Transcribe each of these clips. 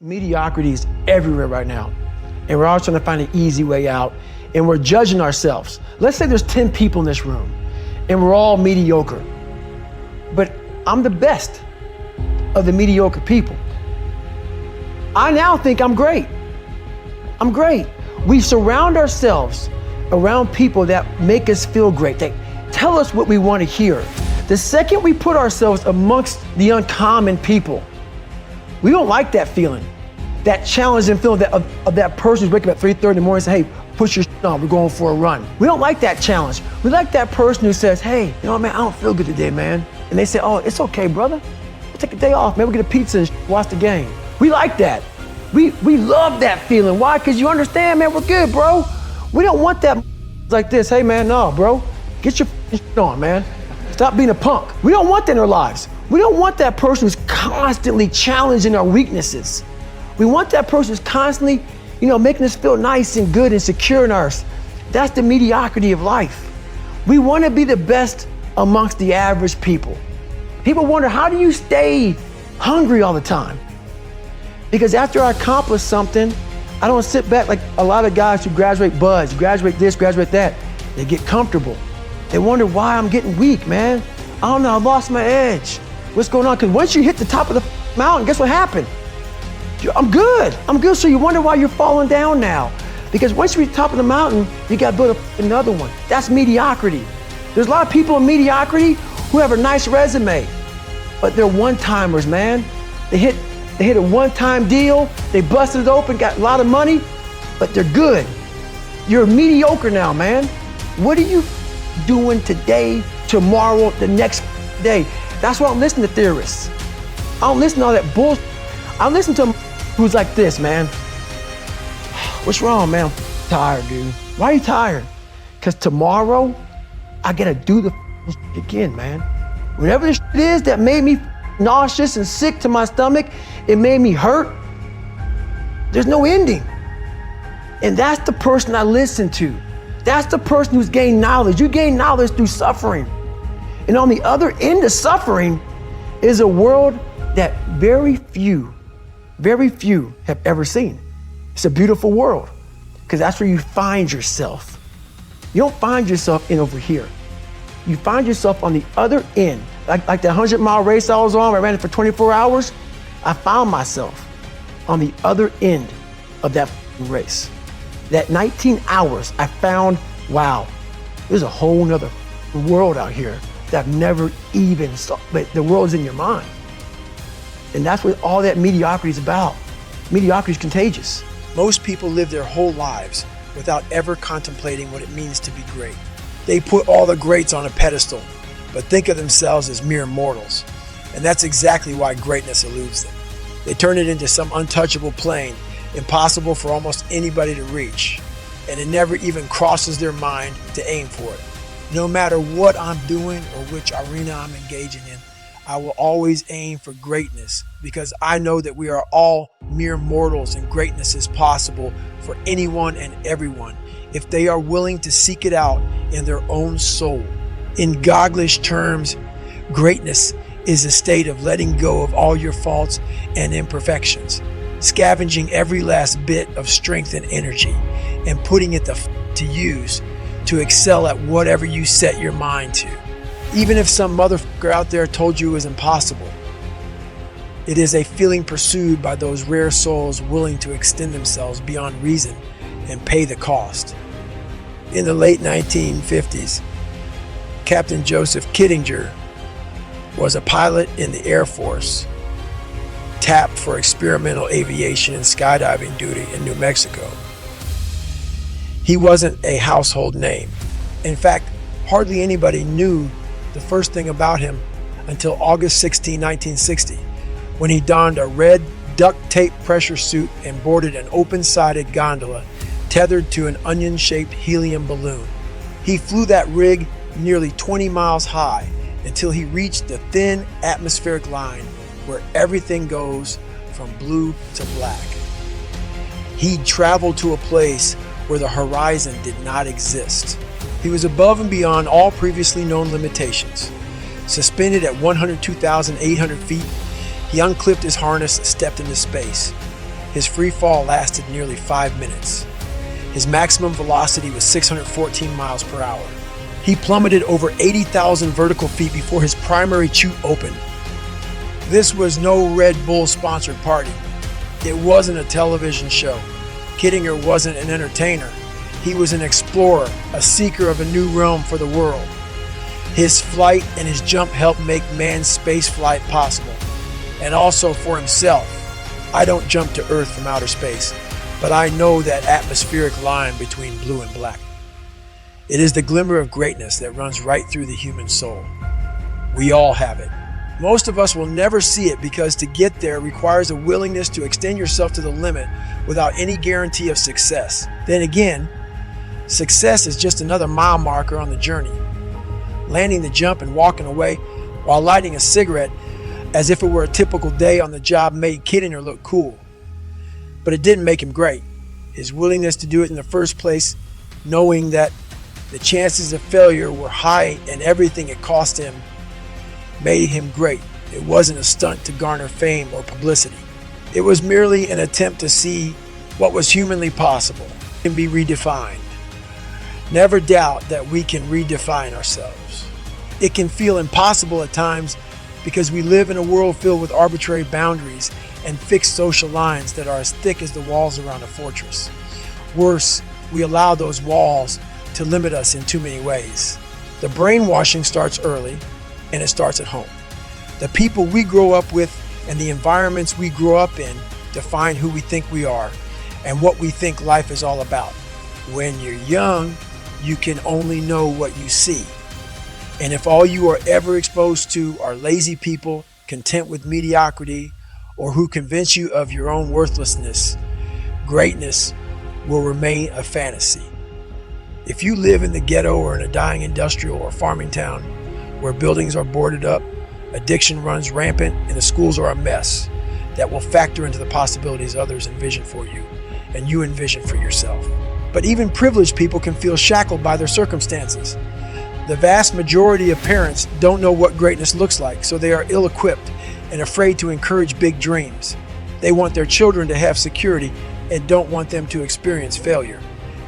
Mediocrity is everywhere right now, and we're all trying to find an easy way out, and we're judging ourselves. Let's say there's 10 people in this room, and we're all mediocre, but I'm the best of the mediocre people. I now think I'm great. I'm great. We surround ourselves around people that make us feel great. They tell us what we want to hear. The second we put ourselves amongst the uncommon people, we don't like that feeling, that challenging feeling of that person who's waking up at 3:30 in the morning and say, hey, put your shit on, we're going for a run. We don't like that challenge. We like that person who says, hey, you know what, man, I don't feel good today, man. And they say, oh, it's okay, brother. We'll take a day off, man, we'll get a pizza and watch the game. We like that. We love that feeling. Why? Because you understand, man, we're good, bro. We don't want that like this. Hey, man, no, bro. Get your shit on, man. Stop being a punk. We don't want that in our lives. We don't want that person who's constantly challenging our weaknesses. We want that person who's constantly, making us feel nice and good and secure in ours. That's the mediocrity of life. We want to be the best amongst the average people. People wonder, how do you stay hungry all the time? Because after I accomplish something, I don't sit back like a lot of guys who graduate buds, graduate this, graduate that. They get comfortable. They wonder why I'm getting weak, man. I don't know, I lost my edge. What's going on? Because once you hit the top of the mountain, guess what happened? I'm good, so you wonder why you're falling down now. Because once you reach the top of the mountain, you gotta build another one. That's mediocrity. There's a lot of people in mediocrity who have a nice resume, but they're one-timers, man. They hit a one-time deal, they busted it open, got a lot of money, but they're good. You're mediocre now, man. What are you doing today, tomorrow, the next day? That's why I don't listen to theorists. I don't listen to all that bullshit. I listen to them who's like this, man. What's wrong, man? I'm tired, dude. Why are you tired? Because tomorrow, I gotta do the shit again, man. Whatever the shit is that made me nauseous and sick to my stomach, it made me hurt, there's no ending. And that's the person I listen to. That's the person who's gained knowledge. You gain knowledge through suffering. And on the other end of suffering is a world that very few have ever seen. It's a beautiful world, because that's where you find yourself. You don't find yourself in over here. You find yourself on the other end. Like the 100-mile race I was on, I ran it for 24 hours. I found myself on the other end of that race. That 19 hours, I found, wow, there's a whole nother world out here that I've never even saw, but the world's in your mind. And that's what all that mediocrity is about. Mediocrity is contagious. Most people live their whole lives without ever contemplating what it means to be great. They put all the greats on a pedestal, but think of themselves as mere mortals. And that's exactly why greatness eludes them. They turn it into some untouchable plane, impossible for almost anybody to reach. And it never even crosses their mind to aim for it. No matter what I'm doing or which arena I'm engaging in, I will always aim for greatness, because I know that we are all mere mortals and greatness is possible for anyone and everyone if they are willing to seek it out in their own soul. In Goglish terms, greatness is a state of letting go of all your faults and imperfections, scavenging every last bit of strength and energy, and putting it to use to excel at whatever you set your mind to. Even if some motherfucker out there told you it was impossible, it is a feeling pursued by those rare souls willing to extend themselves beyond reason and pay the cost. In the late 1950s, Captain Joseph Kittinger was a pilot in the Air Force, tapped for experimental aviation and skydiving duty in New Mexico. He wasn't a household name. In fact, hardly anybody knew the first thing about him until August 16, 1960, when he donned a red duct tape pressure suit and boarded an open-sided gondola tethered to an onion-shaped helium balloon. He flew that rig nearly 20 miles high until he reached the thin atmospheric line where everything goes from blue to black. He traveled to a place where the horizon did not exist. He was above and beyond all previously known limitations. Suspended at 102,800 feet, he unclipped his harness and stepped into space. His free fall lasted nearly 5 minutes. His maximum velocity was 614 miles per hour. He plummeted over 80,000 vertical feet before his primary chute opened. This was no Red Bull sponsored party. It wasn't a television show. Kittinger wasn't an entertainer. He was an explorer, a seeker of a new realm for the world. His flight and his jump helped make manned space flight possible. And also for himself. I don't jump to Earth from outer space, but I know that atmospheric line between blue and black. It is the glimmer of greatness that runs right through the human soul. We all have it. Most of us will never see it because to get there requires a willingness to extend yourself to the limit without any guarantee of success. Then again, success is just another mile marker on the journey. Landing the jump and walking away while lighting a cigarette as if it were a typical day on the job made Kittinger look cool. But it didn't make him great. His willingness to do it in the first place, knowing that the chances of failure were high and everything it cost him, made him great. It wasn't a stunt to garner fame or publicity. It was merely an attempt to see what was humanly possible and be redefined. Never doubt that we can redefine ourselves. It can feel impossible at times because we live in a world filled with arbitrary boundaries and fixed social lines that are as thick as the walls around a fortress. Worse, we allow those walls to limit us in too many ways. The brainwashing starts early, and it starts at home. The people we grow up with and the environments we grow up in define who we think we are and what we think life is all about. When you're young, you can only know what you see. And if all you are ever exposed to are lazy people content with mediocrity or who convince you of your own worthlessness, greatness will remain a fantasy. If you live in the ghetto or in a dying industrial or farming town where buildings are boarded up, addiction runs rampant, and the schools are a mess, that will factor into the possibilities others envision for you and you envision for yourself. But even privileged people can feel shackled by their circumstances. The vast majority of parents don't know what greatness looks like, so they are ill-equipped and afraid to encourage big dreams. They want their children to have security and don't want them to experience failure.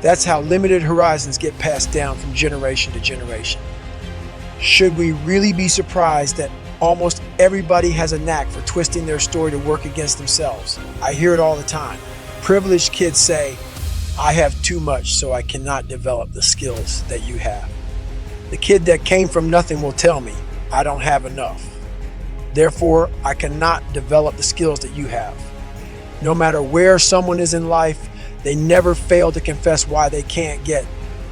That's how limited horizons get passed down from generation to generation. Should we really be surprised that almost everybody has a knack for twisting their story to work against themselves? I hear it all the time. Privileged kids say, "I have too much, so I cannot develop the skills that you have." The kid that came from nothing will tell me, "I don't have enough. Therefore, I cannot develop the skills that you have." No matter where someone is in life, they never fail to confess why they can't get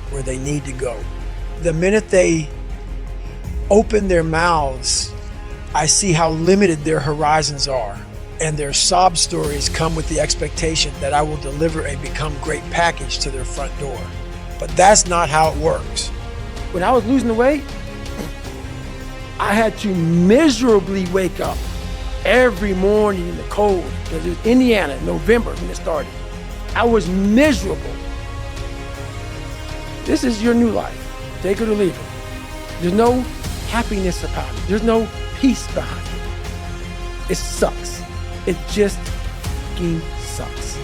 where they need to go. The minute they open their mouths, I see how limited their horizons are, and their sob stories come with the expectation that I will deliver a become great package to their front door. But that's not how it works. When I was losing the weight, I had to miserably wake up every morning in the cold, because it was Indiana, November when it started. I was miserable. This is your new life. Take it or leave it. There's no happiness about it. There's no peace behind it. It sucks. It just fucking sucks.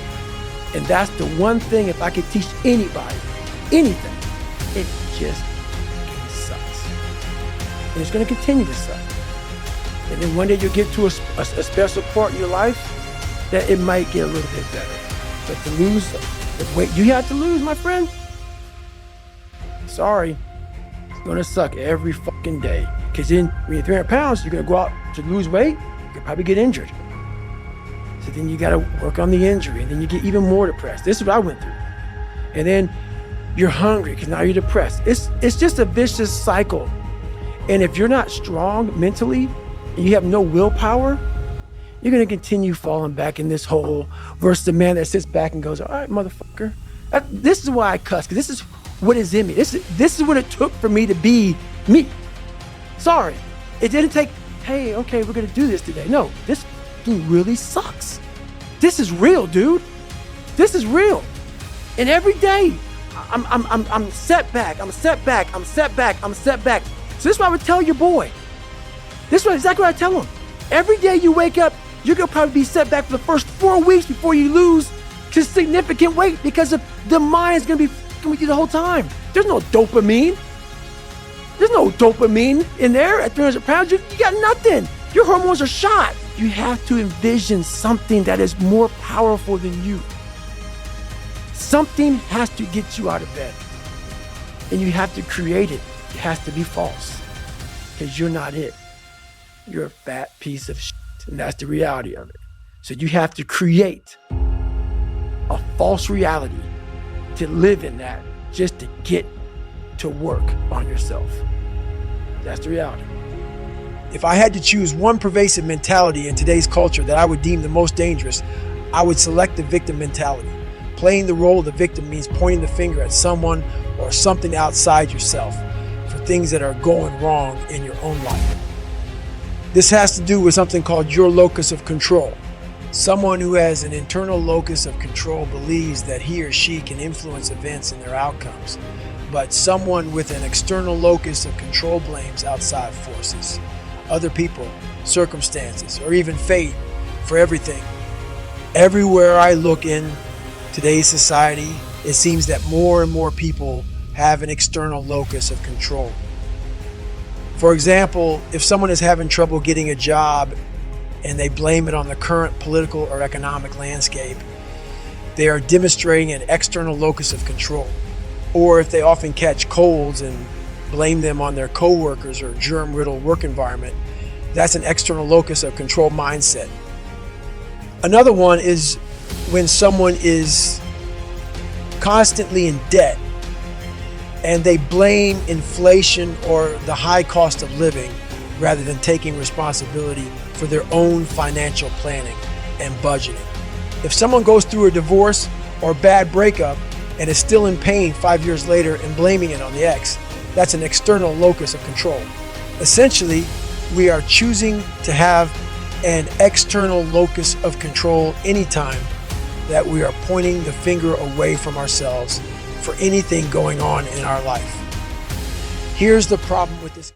And that's the one thing, if I could teach anybody anything, it just fucking sucks. And it's gonna continue to suck. And then one day you'll get to a special part in your life that it might get a little bit better. But to lose the weight you have to lose, my friend, sorry, it's gonna suck every fucking day. Because then when you're 300 pounds, you're gonna go out to lose weight, you could probably get injured. So then you gotta work on the injury, and then you get even more depressed. This is what I went through. And then you're hungry because now you're depressed. It's just a vicious cycle. And if you're not strong mentally, and you have no willpower, you're gonna continue falling back in this hole versus the man that sits back and goes, "All right, motherfucker." This is why I cuss, because this is what is in me. This is what it took for me to be me. Sorry, it didn't take, "Hey, okay, we're gonna do this today." No, this really sucks. This is real, dude. This is real. And every day, I'm set back. So this is what I would tell your boy. This is exactly what I tell him. Every day you wake up, you're gonna probably be set back for the first 4 weeks before you lose to significant weight because of the mind is gonna be with you the whole time. There's no dopamine. There's no dopamine in there at 300 pounds. You got nothing. Your hormones are shot. You have to envision something that is more powerful than you. Something has to get you out of bed. And you have to create it. It has to be false. Because you're not it. You're a fat piece of shit. And that's the reality of it. So you have to create a false reality to live in that just to get to work on yourself. That's the reality. If I had to choose one pervasive mentality in today's culture that I would deem the most dangerous, I would select the victim mentality. Playing the role of the victim means pointing the finger at someone or something outside yourself for things that are going wrong in your own life. This has to do with something called your locus of control. Someone who has an internal locus of control believes that he or she can influence events and their outcomes, but someone with an external locus of control blames outside forces, other people, circumstances, or even fate for everything. Everywhere I look in today's society, it seems that more and more people have an external locus of control. For example, if someone is having trouble getting a job and they blame it on the current political or economic landscape, they are demonstrating an external locus of control. Or if they often catch colds and blame them on their coworkers or germ-riddled work environment, that's an external locus of control mindset. Another one is when someone is constantly in debt and they blame inflation or the high cost of living rather than taking responsibility for their own financial planning and budgeting. If someone goes through a divorce or bad breakup and is still in pain 5 years later and blaming it on the ex, that's an external locus of control. Essentially, we are choosing to have an external locus of control anytime that we are pointing the finger away from ourselves for anything going on in our life. Here's the problem with this.